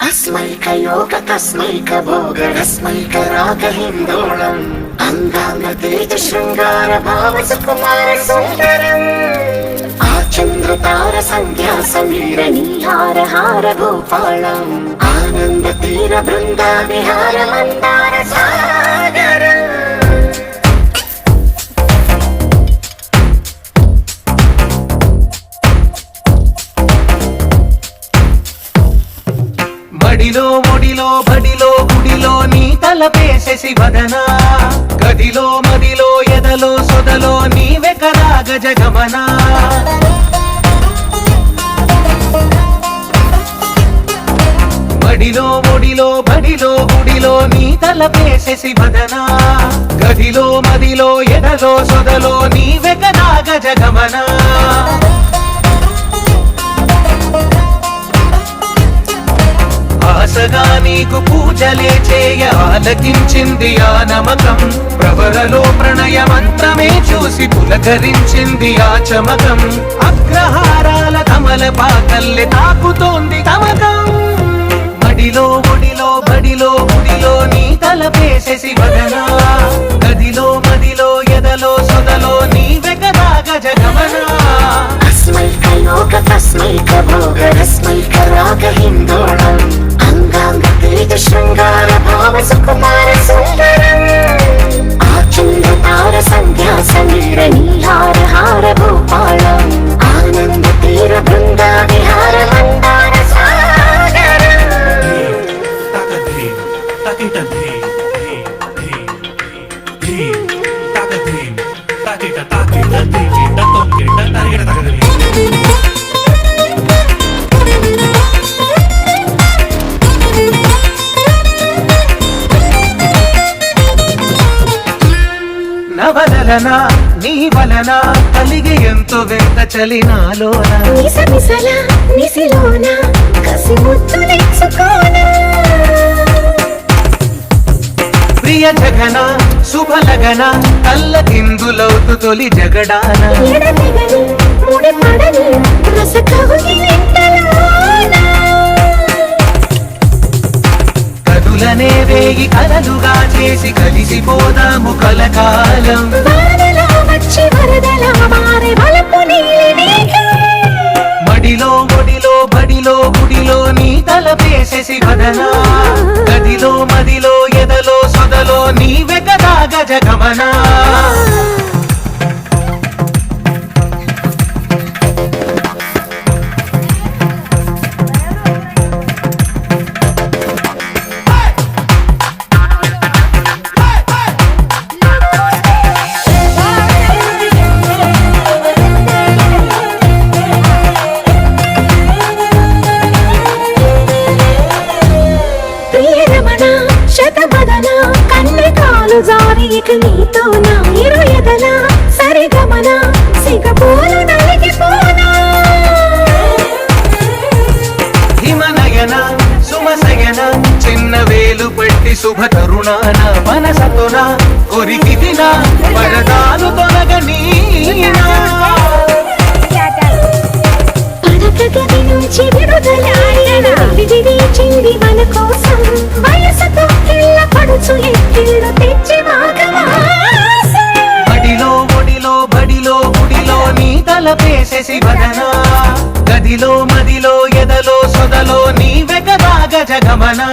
अस्मैकयोग तस्मैक भोग रस्मैक राग हिन्दोळम् अंगांग तेज शृंगार भाव सुकुमार सुंदरम् आचंद्र तार संध्या समीर नीहार हार गोपालम् आनंद तीर बृंदा विहार मंदार सागरम् మడిలో మొడిలో బడిలో గుడిలో నీ తలపేసేసి వదనా గదిలో మదిలో ఎదలో సొదలో నీవే కదా గజగమనా మడిలో మొడిలో బడిలో గుడిలో నీ తలపేసేసి వదనా గదిలో మదిలో ఎదలో సొదలో నీవే కదా గజగమనా ఆశగా నీకు పూజలే చేయ ఆలకించింది ఆ నమకం ప్రవరలో ప్రణయ మంత్రమే చూసి పులకరించింది ఆ చమకం అగ్రహారాల కమల పాకల్లె తాకుతోంది తమకం మడిలో ఒడిలో బడిలో గుడిలో నీ తలపేసేసి వదనా గదిలో మదిలో ఎదలో సొదలో నీవే కదా గజగమనా अस्मैकयोग तस्मैक भोग रस्मैक राग हिन्दोळम् अंगांग तेज शृंगार भाव सुकुमार सुंदरम् आचंद्र तार संध्या समीर नीहार हार गोपालम् आनंद तीर बृंदा विहार मंदार सागरम् నవలన నీ వలన కలిగి ఎంతో వెంత చలినాలోన నిసమిసల నిసిలోన కసి ముద్దులెచ్చుకోనా ప్రియ జగన శుభలగన కళ్ళకిందులవుతు తొలి జగడాన ఎడతెగని ముడి పడని రసకవుని వెంటలోన కదులనే వేగి కలలుగా చేసి కలిసిపోదాము కలకాలం వానలా వచ్చి వరదలా మారే వలపు నీలి మేఘం మడిలో ఒడిలో బడిలో గుడిలో నీ తలపేసేసి వదనా గదిలో మదిలో ఎదలో సొదలో నీవే కదా గజగమనా శతబదన కన్నెకాలు జారిక నీతోనా ఇరు ఎదల సరిగమన సిగపోలు నలిగిపోనా హిమనయన సుమసయన చిన్న వేలు పట్టి శుభ తరుణాన మనసతోన కొరికిదిన వరదాలు తొలగనీనా పడకగది నుంచి విడుదలాయన విడిచింది మన కోసం వయసుతో కిల్ల పడుచు ఎక్కిళ్ళు తెచ్చి మడిలో ఒడిలో బడిలో గుడిలో నీ తలపేసేసి వదనా గదిలో మదిలో ఎదలో సొదలో నీవే కదా గజగమనా